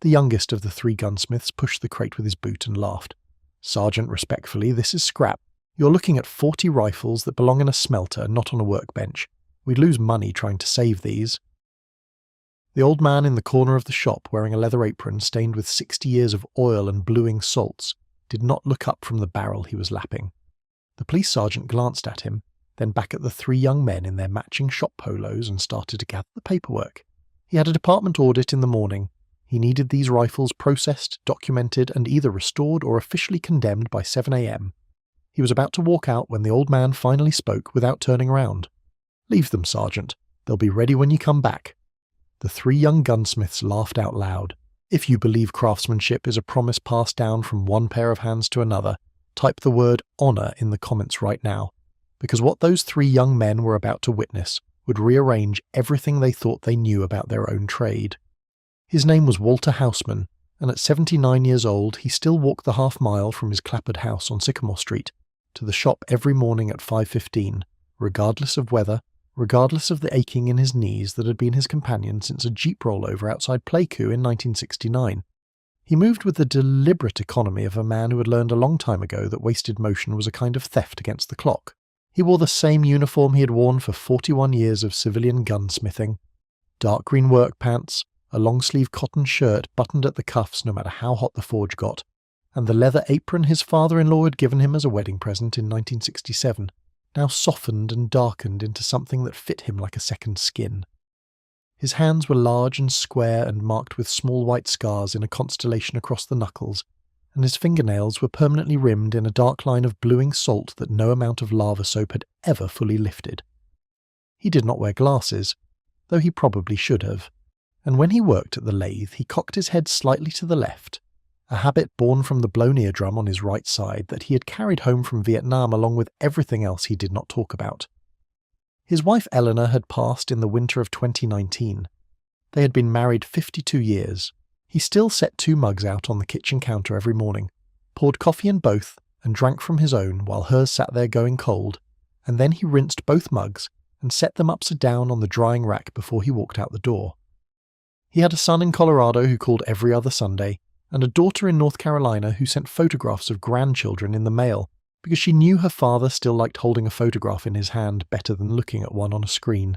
The youngest of the three gunsmiths pushed the crate with his boot and laughed. "Sergeant, respectfully, this is scrap. You're looking at 40 rifles that belong in a smelter, not on a workbench. We'd lose money trying to save these." The old man in the corner of the shop, wearing a leather apron stained with 60 years of oil and bluing salts, did not look up from the barrel he was lapping. The police sergeant glanced at him, then back at the three young men in their matching shop polos and started to gather the paperwork. He had a department audit in the morning. He needed these rifles processed, documented, and either restored or officially condemned by 7 a.m. He was about to walk out when the old man finally spoke without turning around. "Leave them, Sergeant. They'll be ready when you come back." The three young gunsmiths laughed out loud. If you believe craftsmanship is a promise passed down from one pair of hands to another, type the word honour in the comments right now, because what those three young men were about to witness would rearrange everything they thought they knew about their own trade. His name was Walter Houseman, and at 79 years old he still walked the half-mile from his clapboard house on Sycamore Street to the shop every morning at 5:15, regardless of weather, regardless of the aching in his knees that had been his companion since a Jeep rollover outside Pleiku in 1969. He moved with the deliberate economy of a man who had learned a long time ago that wasted motion was a kind of theft against the clock. He wore the same uniform he had worn for 41 years of civilian gunsmithing: dark green work pants, a long-sleeve cotton shirt buttoned at the cuffs no matter how hot the forge got, and the leather apron his father-in-law had given him as a wedding present in 1967, now softened and darkened into something that fit him like a second skin. His hands were large and square and marked with small white scars in a constellation across the knuckles, and his fingernails were permanently rimmed in a dark line of bluing salt that no amount of lava soap had ever fully lifted. He did not wear glasses, though he probably should have, and when he worked at the lathe he cocked his head slightly to the left, a habit born from the blown eardrum on his right side that he had carried home from Vietnam along with everything else he did not talk about. His wife Eleanor had passed in the winter of 2019. They had been married 52 years. He still set 2 mugs out on the kitchen counter every morning, poured coffee in both, and drank from his own while hers sat there going cold, and then he rinsed both mugs and set them upside down on the drying rack before he walked out the door. He had a son in Colorado who called every other Sunday, and a daughter in North Carolina who sent photographs of grandchildren in the mail because she knew her father still liked holding a photograph in his hand better than looking at one on a screen.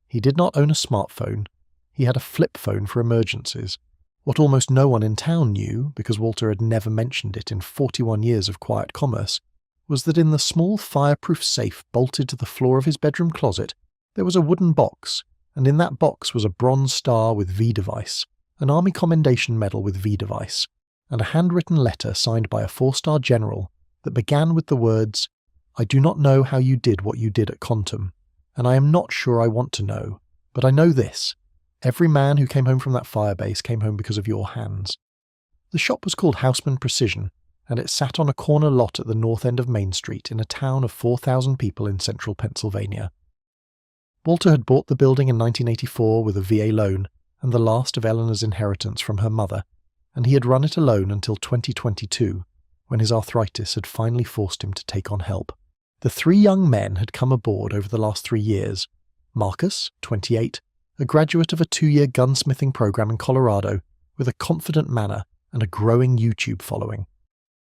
He did not own a smartphone. He had a flip phone for emergencies. What almost no one in town knew, because Walter had never mentioned it in 41 years of quiet commerce, was that in the small fireproof safe bolted to the floor of his bedroom closet there was a wooden box, and in that box was a bronze star with V-device, an Army Commendation Medal with V-device, and a handwritten letter signed by a 4-star general that began with the words, "I do not know how you did what you did at Quantum, and I am not sure I want to know, but I know this. Every man who came home from that firebase came home because of your hands." The shop was called Houseman Precision, and it sat on a corner lot at the north end of Main Street in a town of 4,000 people in central Pennsylvania. Walter had bought the building in 1984 with a VA loan and the last of Eleanor's inheritance from her mother, and he had run it alone until 2022, when his arthritis had finally forced him to take on help. The 3 young men had come aboard over the last 3 years. Marcus, 28, a graduate of a 2-year gunsmithing program in Colorado with a confident manner and a growing YouTube following.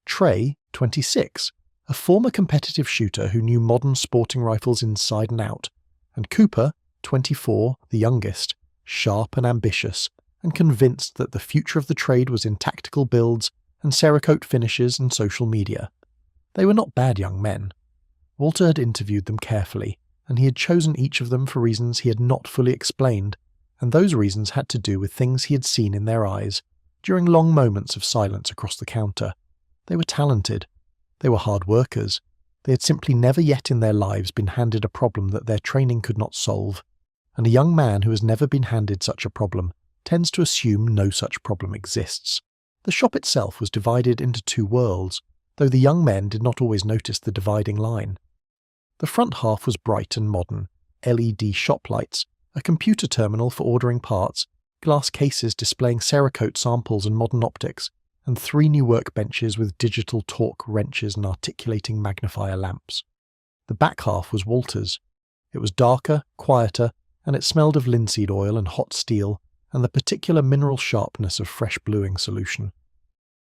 Trey, 26, a former competitive shooter who knew modern sporting rifles inside and out, and Cooper, 24, the youngest, sharp and ambitious, and convinced that the future of the trade was in tactical builds and Cerakote finishes and social media. They were not bad young men. Walter had interviewed them carefully, and he had chosen each of them for reasons he had not fully explained, and those reasons had to do with things he had seen in their eyes during long moments of silence across the counter. They were talented. They were hard workers. They had simply never yet in their lives been handed a problem that their training could not solve, and a young man who has never been handed such a problem tends to assume no such problem exists. The shop itself was divided into 2 worlds, though the young men did not always notice the dividing line. The front half was bright and modern: LED shop lights, a computer terminal for ordering parts, glass cases displaying Cerakote samples and modern optics, and 3 new workbenches with digital torque wrenches and articulating magnifier lamps. The back half was Walter's. It was darker, quieter, and it smelled of linseed oil and hot steel, and the particular mineral sharpness of fresh bluing solution.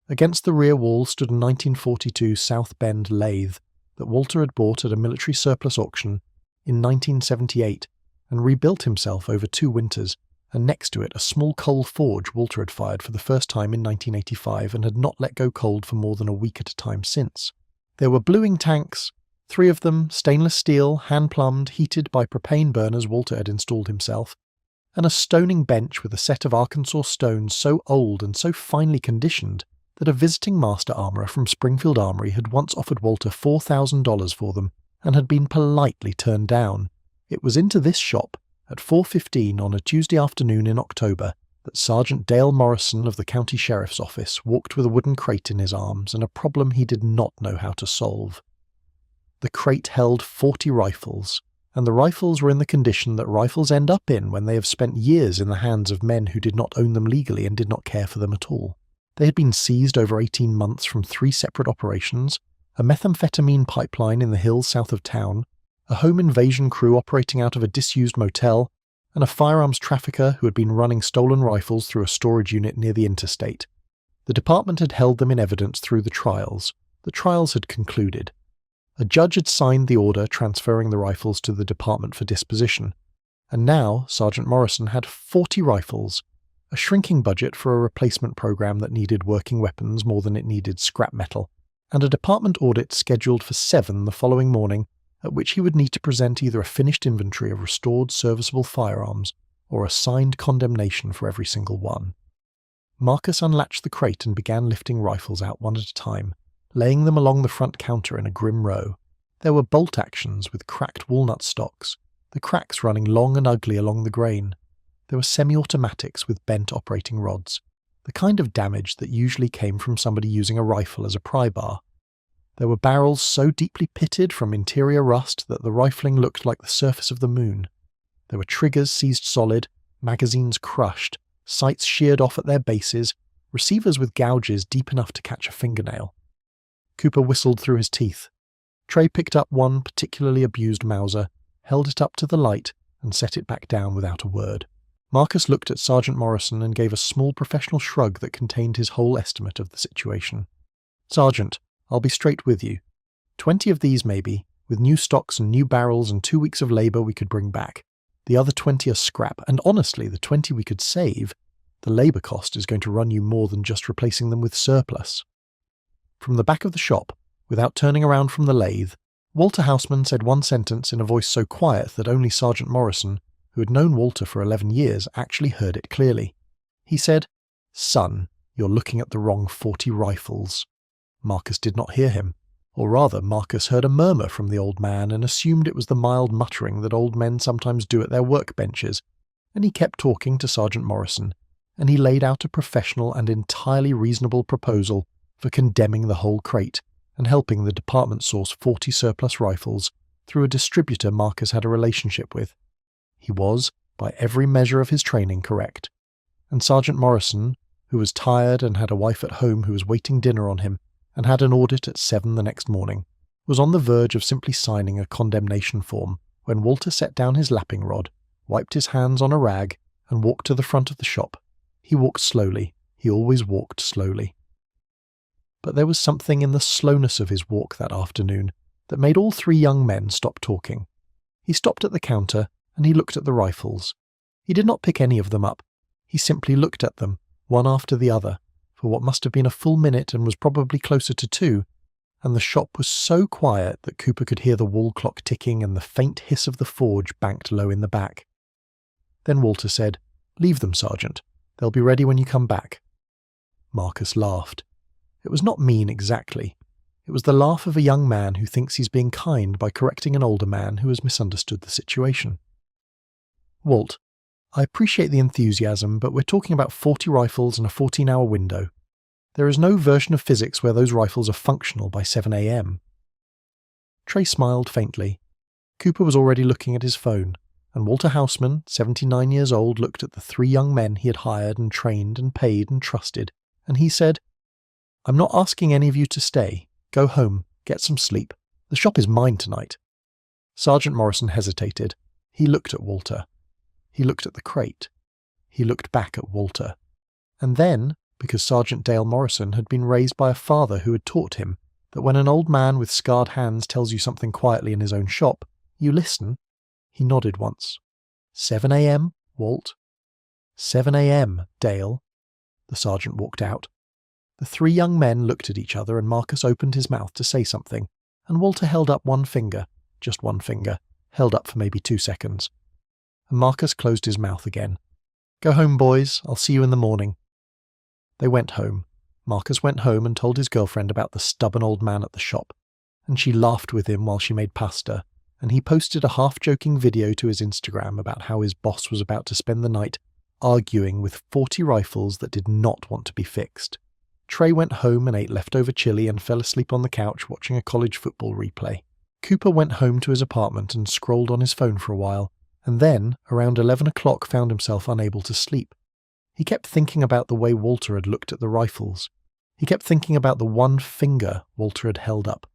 Against the rear wall stood a 1942 South Bend lathe that Walter had bought at a military surplus auction in 1978 and rebuilt himself over 2 winters, and next to it a small coal forge Walter had fired for the first time in 1985 and had not let go cold for more than a week at a time since. There were bluing tanks, 3 of them stainless steel, hand-plumbed, heated by propane burners Walter had installed himself, and a stoning bench with a set of Arkansas stones so old and so finely conditioned that a visiting master armourer from Springfield Armory had once offered Walter $4,000 for them and had been politely turned down. It was into this shop, at 4:15 on a Tuesday afternoon in October, that Sergeant Dale Morrison of the County Sheriff's Office walked with a wooden crate in his arms and a problem he did not know how to solve. The crate held 40 rifles, and the rifles were in the condition that rifles end up in when they have spent years in the hands of men who did not own them legally and did not care for them at all. They had been seized over 18 months from 3 separate operations, a methamphetamine pipeline in the hills south of town, a home invasion crew operating out of a disused motel, and a firearms trafficker who had been running stolen rifles through a storage unit near the interstate. The department had held them in evidence through the trials. The trials had concluded. A judge had signed the order transferring the rifles to the department for disposition, and now Sergeant Morrison had 40 rifles, a shrinking budget for a replacement program that needed working weapons more than it needed scrap metal, and a department audit scheduled for 7 the following morning, at which he would need to present either a finished inventory of restored serviceable firearms or a signed condemnation for every single one. Marcus unlatched the crate and began lifting rifles out one at a time, laying them along the front counter in a grim row. There were bolt actions with cracked walnut stocks, the cracks running long and ugly along the grain. There were semi-automatics with bent operating rods, the kind of damage that usually came from somebody using a rifle as a pry bar. There were barrels so deeply pitted from interior rust that the rifling looked like the surface of the moon. There were triggers seized solid, magazines crushed, sights sheared off at their bases, receivers with gouges deep enough to catch a fingernail. Cooper whistled through his teeth. Trey picked up one particularly abused Mauser, held it up to the light, and set it back down without a word. Marcus looked at Sergeant Morrison and gave a small professional shrug that contained his whole estimate of the situation. "Sergeant, I'll be straight with you. 20 of these maybe, with new stocks and new barrels and 2 weeks of labour we could bring back. The other 20 are scrap, and honestly, the 20 we could save, the labour cost is going to run you more than just replacing them with surplus." From the back of the shop, without turning around from the lathe, Walter Houseman said one sentence in a voice so quiet that only Sergeant Morrison, who had known Walter for 11 years, actually heard it clearly. He said, "Son, you're looking at the wrong 40 rifles." Marcus did not hear him, or rather Marcus heard a murmur from the old man and assumed it was the mild muttering that old men sometimes do at their workbenches, and he kept talking to Sergeant Morrison, and he laid out a professional and entirely reasonable proposal for condemning the whole crate and helping the department source 40 surplus rifles through a distributor Marcus had a relationship with. He was, by every measure of his training, correct, and Sergeant Morrison, who was tired and had a wife at home who was waiting dinner on him and had an audit at 7 the next morning, was on the verge of simply signing a condemnation form when Walter set down his lapping rod, wiped his hands on a rag, and walked to the front of the shop. He walked slowly. He always walked slowly. But there was something in the slowness of his walk that afternoon that made all 3 young men stop talking. He stopped at the counter and he looked at the rifles. He did not pick any of them up. He simply looked at them, one after the other, for what must have been a full minute and was probably closer to 2, and the shop was so quiet that Cooper could hear the wall clock ticking and the faint hiss of the forge banked low in the back. Then Walter said, "Leave them, Sergeant. They'll be ready when you come back." Marcus laughed. It was not mean exactly. It was the laugh of a young man who thinks he's being kind by correcting an older man who has misunderstood the situation. "Walt, I appreciate the enthusiasm, but we're talking about 40 rifles and a 14-hour window. There is no version of physics where those rifles are functional by 7 a.m. Trey smiled faintly. Cooper was already looking at his phone, and Walter Houseman, 79 years old, looked at the 3 young men he had hired and trained and paid and trusted, and he said, "I'm not asking any of you to stay. Go home, get some sleep. The shop is mine tonight." Sergeant Morrison hesitated. He looked at Walter. He looked at the crate. He looked back at Walter. And then, because Sergeant Dale Morrison had been raised by a father who had taught him that when an old man with scarred hands tells you something quietly in his own shop, you listen, he nodded once. 7 a.m., Walt? 7 a.m., Dale. The sergeant walked out. The three young men looked at each other and Marcus opened his mouth to say something, and Walter held up one finger, just one finger, held up for maybe 2 seconds. And Marcus closed his mouth again. Go home, boys. I'll see you in the morning. They went home. Marcus went home and told his girlfriend about the stubborn old man at the shop, and she laughed with him while she made pasta, and he posted a half-joking video to his Instagram about how his boss was about to spend the night arguing with 40 rifles that did not want to be fixed. Trey went home and ate leftover chili and fell asleep on the couch watching a college football replay. Cooper went home to his apartment and scrolled on his phone for a while, and then, around 11 o'clock, found himself unable to sleep. He kept thinking about the way Walter had looked at the rifles. He kept thinking about the one finger Walter had held up.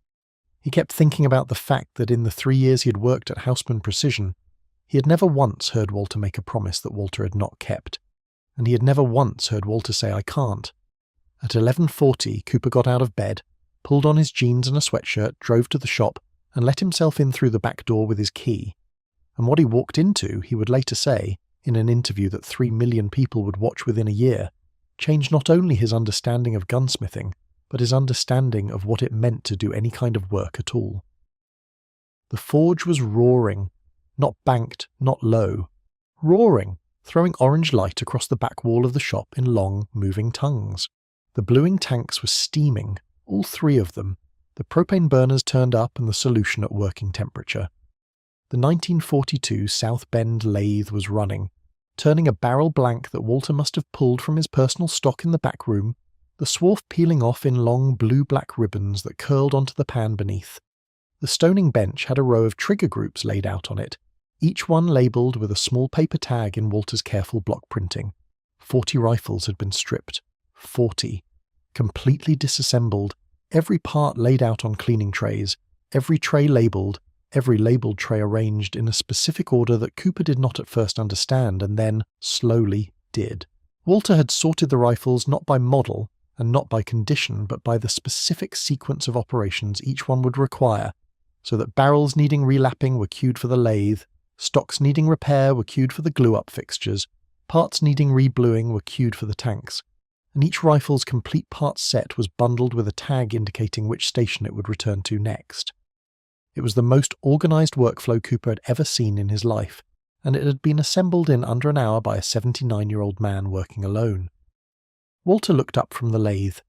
He kept thinking about the fact that in the 3 years he had worked at Houseman Precision, he had never once heard Walter make a promise that Walter had not kept, and he had never once heard Walter say, "I can't." At 11:40, Cooper got out of bed, pulled on his jeans and a sweatshirt, drove to the shop, and let himself in through the back door with his key. And what he walked into, he would later say, in an interview that 3 million people would watch within a year, changed not only his understanding of gunsmithing, but his understanding of what it meant to do any kind of work at all. The forge was roaring, not banked, not low, roaring, throwing orange light across the back wall of the shop in long, moving tongues. The bluing tanks were steaming, all 3 of them, the propane burners turned up and the solution at working temperature. The 1942 South Bend lathe was running, turning a barrel blank that Walter must have pulled from his personal stock in the back room, the swarf peeling off in long blue-black ribbons that curled onto the pan beneath. The stoning bench had a row of trigger groups laid out on it, each one labelled with a small paper tag in Walter's careful block printing. 40 rifles had been stripped. 40. Completely disassembled, every part laid out on cleaning trays, every tray labelled, every labelled tray arranged in a specific order that Cooper did not at first understand and then, slowly, did. Walter had sorted the rifles not by model and not by condition but by the specific sequence of operations each one would require, so that barrels needing relapping were queued for the lathe, stocks needing repair were queued for the glue-up fixtures, parts needing rebluing were queued for the tanks, and each rifle's complete parts set was bundled with a tag indicating which station it would return to next. It was the most organised workflow Cooper had ever seen in his life, and it had been assembled in under an hour by a 79-year-old man working alone. Walter looked up from the lathe.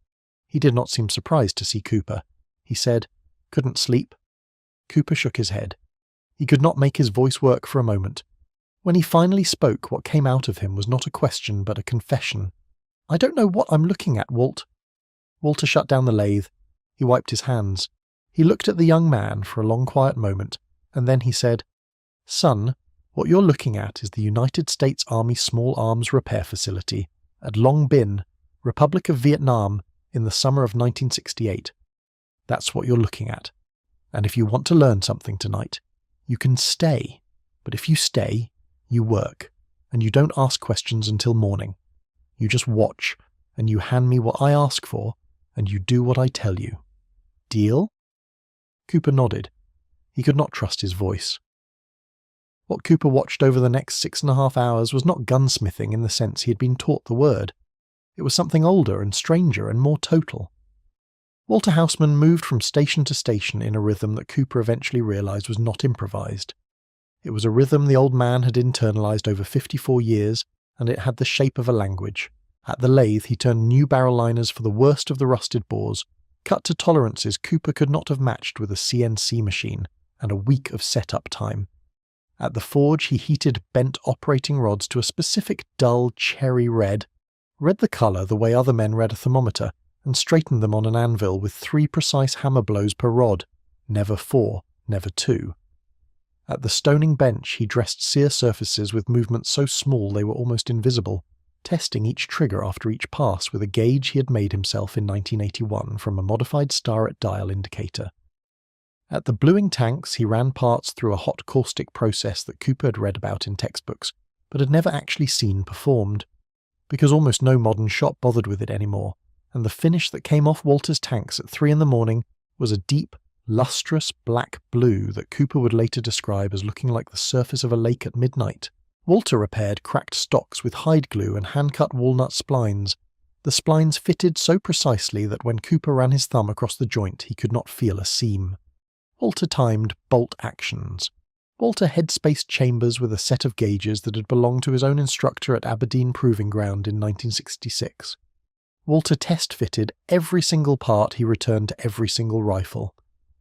He did not seem surprised to see Cooper. He said, "Couldn't sleep?" Cooper shook his head. He could not make his voice work for a moment. When he finally spoke, what came out of him was not a question but a confession. "I don't know what I'm looking at, Walt." Walter shut down the lathe. He wiped his hands. He looked at the young man for a long quiet moment, and then he said, "Son, what you're looking at is the United States Army Small Arms Repair Facility at Long Binh, Republic of Vietnam, in the summer of 1968. That's what you're looking at. And if you want to learn something tonight, you can stay. But if you stay, you work, and you don't ask questions until morning. You just watch, and you hand me what I ask for, and you do what I tell you. Deal?" Cooper nodded. He could not trust his voice. What Cooper watched over the next 6.5 hours was not gunsmithing in the sense he had been taught the word. It was something older and stranger and more total. Walter Houseman moved from station to station in a rhythm that Cooper eventually realised was not improvised. It was a rhythm the old man had internalised over 54 years, and it had the shape of a language. At the lathe he turned new barrel liners for the worst of the rusted bores, cut to tolerances Cooper could not have matched with a CNC machine, and a week of setup time. At the forge he heated bent operating rods to a specific dull cherry red, read the colour the way other men read a thermometer, and straightened them on an anvil with 3 precise hammer blows per rod, never 4, never 2. At the stoning bench he dressed sear surfaces with movements so small they were almost invisible, testing each trigger after each pass with a gauge he had made himself in 1981 from a modified Starrett dial indicator. At the bluing tanks he ran parts through a hot caustic process that Cooper had read about in textbooks, but had never actually seen performed, because almost no modern shop bothered with it anymore, and the finish that came off Walter's tanks at 3 a.m. was a deep, lustrous black blue that Cooper would later describe as looking like the surface of a lake at midnight. Walter repaired cracked stocks with hide glue and hand-cut walnut splines. The splines fitted so precisely that when Cooper ran his thumb across the joint he could not feel a seam. Walter timed bolt actions. Walter headspaced chambers with a set of gauges that had belonged to his own instructor at Aberdeen Proving Ground in 1966. Walter test-fitted every single part he returned to every single rifle,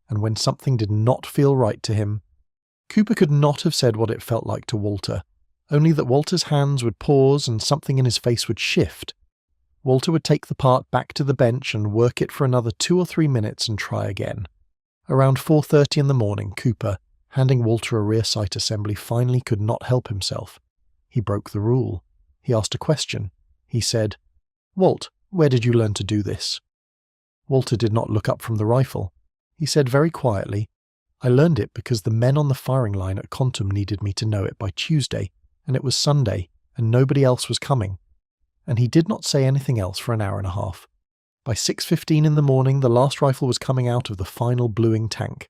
and when something did not feel right to him, Cooper could not have said what it felt like to Walter, only that Walter's hands would pause and something in his face would shift. Walter would take the part back to the bench and work it for another 2 or 3 minutes and try again. Around 4:30 a.m, Cooper, handing Walter a rear sight assembly, finally could not help himself. He broke the rule. He asked a question. He said, "Walt, where did you learn to do this?" Walter did not look up from the rifle. He said very quietly, "I learned it because the men on the firing line at Quantum needed me to know it by Tuesday, and it was Sunday, and nobody else was coming." And he did not say anything else for an hour and a half. By 6:15 in the morning, the last rifle was coming out of the final bluing tank.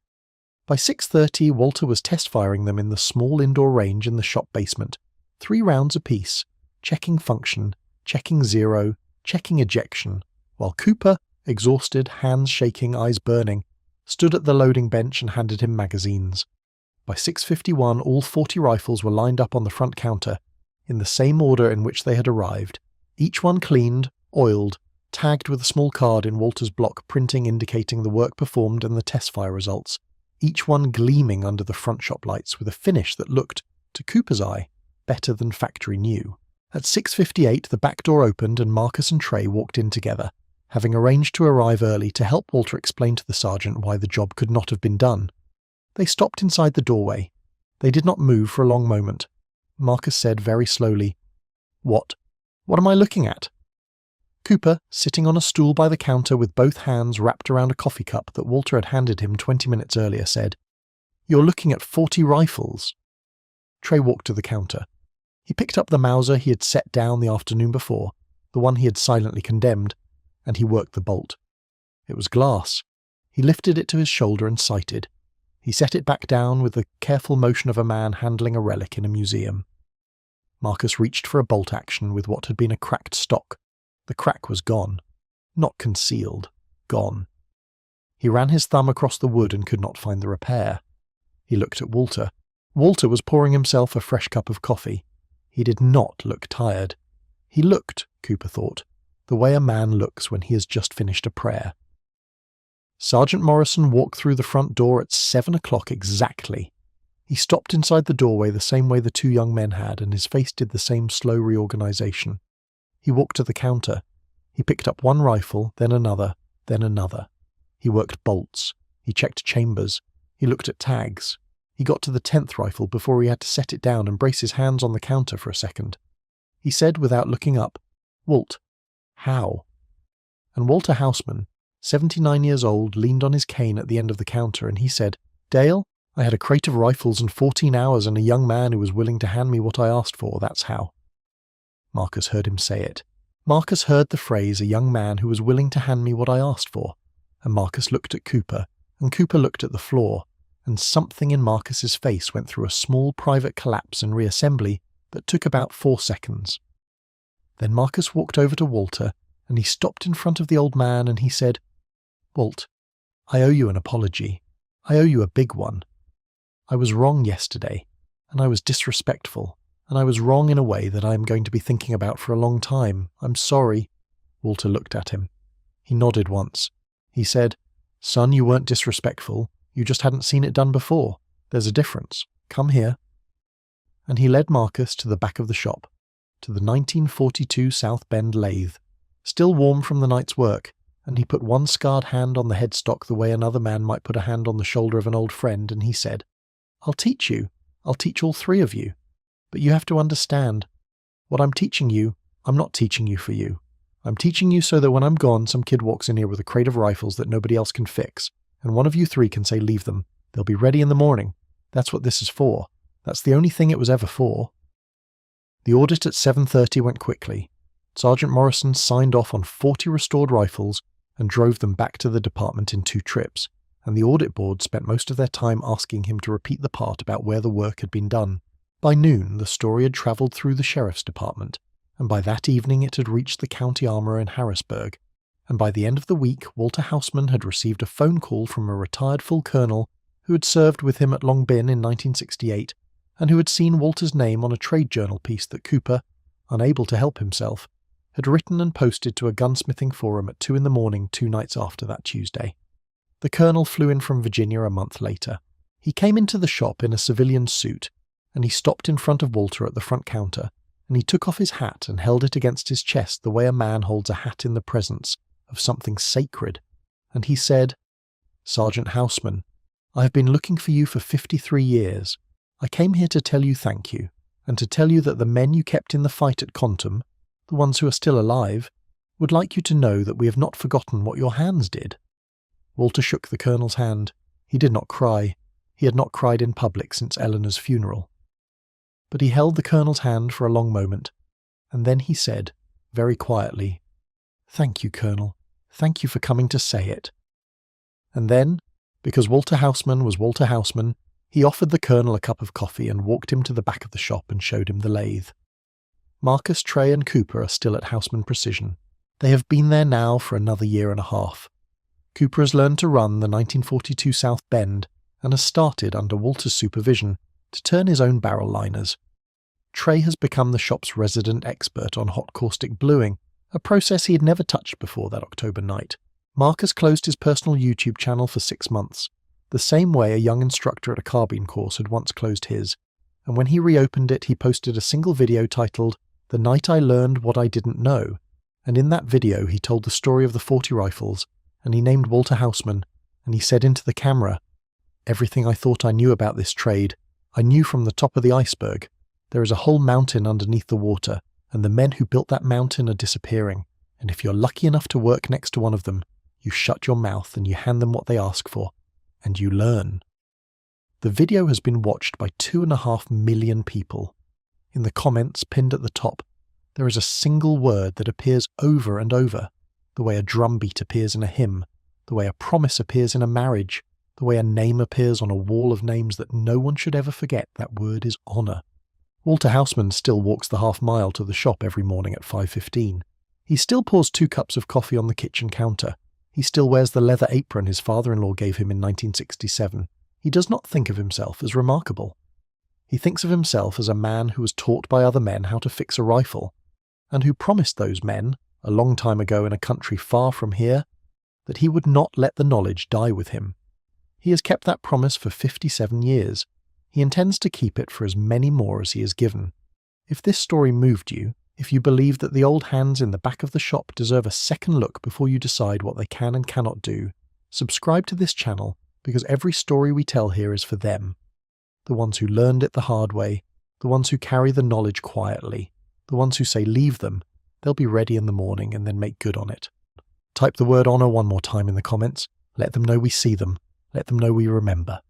By 6:30, Walter was test-firing them in the small indoor range in the shop basement, 3 rounds apiece, checking function, checking zero, checking ejection, while Cooper, exhausted, hands shaking, eyes burning, stood at the loading bench and handed him magazines. By 6:51, all 40 rifles were lined up on the front counter, in the same order in which they had arrived, each one cleaned, oiled, tagged with a small card in Walter's block printing indicating the work performed and the test fire results, each one gleaming under the front shop lights with a finish that looked, to Cooper's eye, better than factory new. At 6:58 the back door opened and Marcus and Trey walked in together, having arranged to arrive early to help Walter explain to the sergeant why the job could not have been done. They stopped inside the doorway. They did not move for a long moment. Marcus said very slowly, What am I looking at?" Cooper, sitting on a stool by the counter with both hands wrapped around a coffee cup that Walter had handed him 20 minutes earlier, said, "You're looking at 40 rifles." Trey walked to the counter. He picked up the Mauser he had set down the afternoon before, the one he had silently condemned, and he worked the bolt. It was glass. He lifted it to his shoulder and sighted. He set it back down with the careful motion of a man handling a relic in a museum. Marcus reached for a bolt action with what had been a cracked stock. The crack was gone. Not concealed. Gone. He ran his thumb across the wood and could not find the repair. He looked at Walter. Walter was pouring himself a fresh cup of coffee. He did not look tired. He looked, Cooper thought, the way a man looks when he has just finished a prayer. Sergeant Morrison walked through the front door at 7 o'clock exactly. He stopped inside the doorway the same way the 2 young men had, and his face did the same slow reorganization. He walked to the counter. He picked up 1 rifle, then another, then another. He worked bolts. He checked chambers. He looked at tags. He got to the 10th rifle before he had to set it down and brace his hands on the counter for a second. He said without looking up, "Walt, how?" And Walter Houseman, 79 years old, leaned on his cane at the end of the counter, and he said, "Dale, I had a crate of rifles and 14 hours and a young man who was willing to hand me what I asked for, that's how." Marcus heard him say it. Marcus heard the phrase, "a young man who was willing to hand me what I asked for," and Marcus looked at Cooper, and Cooper looked at the floor, and something in Marcus's face went through a small private collapse and reassembly that took about 4 seconds. Then Marcus walked over to Walter, and he stopped in front of the old man and he said, "Walt, I owe you an apology. I owe you a big one. I was wrong yesterday, and I was disrespectful, and I was wrong in a way that I am going to be thinking about for a long time. I'm sorry." Walter looked at him. He nodded once. He said, "Son, you weren't disrespectful. You just hadn't seen it done before. There's a difference. Come here." And he led Marcus to the back of the shop, to the 1942 South Bend lathe, still warm from the night's work, and he put 1 scarred hand on the headstock the way another man might put a hand on the shoulder of an old friend, and he said, "I'll teach you. I'll teach all 3 of you. But you have to understand, what I'm teaching you, I'm not teaching you for you. I'm teaching you so that when I'm gone, some kid walks in here with a crate of rifles that nobody else can fix, and one of you 3 can say leave them. They'll be ready in the morning. That's what this is for. That's the only thing it was ever for." The audit at 7:30 went quickly. Sergeant Morrison signed off on 40 restored rifles and drove them back to the department in 2 trips, and the audit board spent most of their time asking him to repeat the part about where the work had been done. By noon, the story had travelled through the sheriff's department, and by that evening it had reached the county armourer in Harrisburg, and by the end of the week Walter Houseman had received a phone call from a retired full colonel who had served with him at Long Bin in 1968, and who had seen Walter's name on a trade journal piece that Cooper, unable to help himself, had written and posted to a gunsmithing forum at 2 a.m. 2 nights after that Tuesday. The colonel flew in from Virginia a month later. He came into the shop in a civilian suit, and he stopped in front of Walter at the front counter, and he took off his hat and held it against his chest the way a man holds a hat in the presence of something sacred, and he said, "Sergeant Houseman, I have been looking for you for 53 years. I came here to tell you thank you, and to tell you that the men you kept in the fight at Quantum, the ones who are still alive, would like you to know that we have not forgotten what your hands did." Walter shook the colonel's hand. He did not cry. He had not cried in public since Eleanor's funeral. But he held the colonel's hand for a long moment, and then he said, very quietly, "Thank you, Colonel. Thank you for coming to say it." And then, because Walter Houseman was Walter Houseman, he offered the colonel a cup of coffee and walked him to the back of the shop and showed him the lathe. Marcus, Trey and Cooper are still at Houseman Precision. They have been there now for another year and a half. Cooper has learned to run the 1942 South Bend and has started, under Walter's supervision, to turn his own barrel liners. Trey has become the shop's resident expert on hot caustic bluing, a process he had never touched before that October night. Marcus closed his personal YouTube channel for 6 months, the same way a young instructor at a carbine course had once closed his, and when he reopened it he posted a single video titled "The Night I Learned What I Didn't Know," and in that video he told the story of the 40 rifles, and he named Walter Houseman, and he said into the camera, "Everything I thought I knew about this trade, I knew from the top of the iceberg. There is a whole mountain underneath the water, and the men who built that mountain are disappearing, and if you're lucky enough to work next to one of them, you shut your mouth and you hand them what they ask for, and you learn." The video has been watched by 2.5 million people. In the comments pinned at the top, there is a single word that appears over and over, the way a drum beat appears in a hymn, the way a promise appears in a marriage, the way a name appears on a wall of names that no one should ever forget. That word is honour. Walter Houseman still walks the half mile to the shop every morning at 5:15. He still pours 2 cups of coffee on the kitchen counter. He still wears the leather apron his father-in-law gave him in 1967. He does not think of himself as remarkable. He thinks of himself as a man who was taught by other men how to fix a rifle, and who promised those men, a long time ago in a country far from here, that he would not let the knowledge die with him. He has kept that promise for 57 years. He intends to keep it for as many more as he has given. If this story moved you, if you believe that the old hands in the back of the shop deserve a second look before you decide what they can and cannot do, subscribe to this channel, because every story we tell here is for them. The ones who learned it the hard way, the ones who carry the knowledge quietly, the ones who say leave them, they'll be ready in the morning and then make good on it. Type the word honour one more time in the comments. Let them know we see them. Let them know we remember.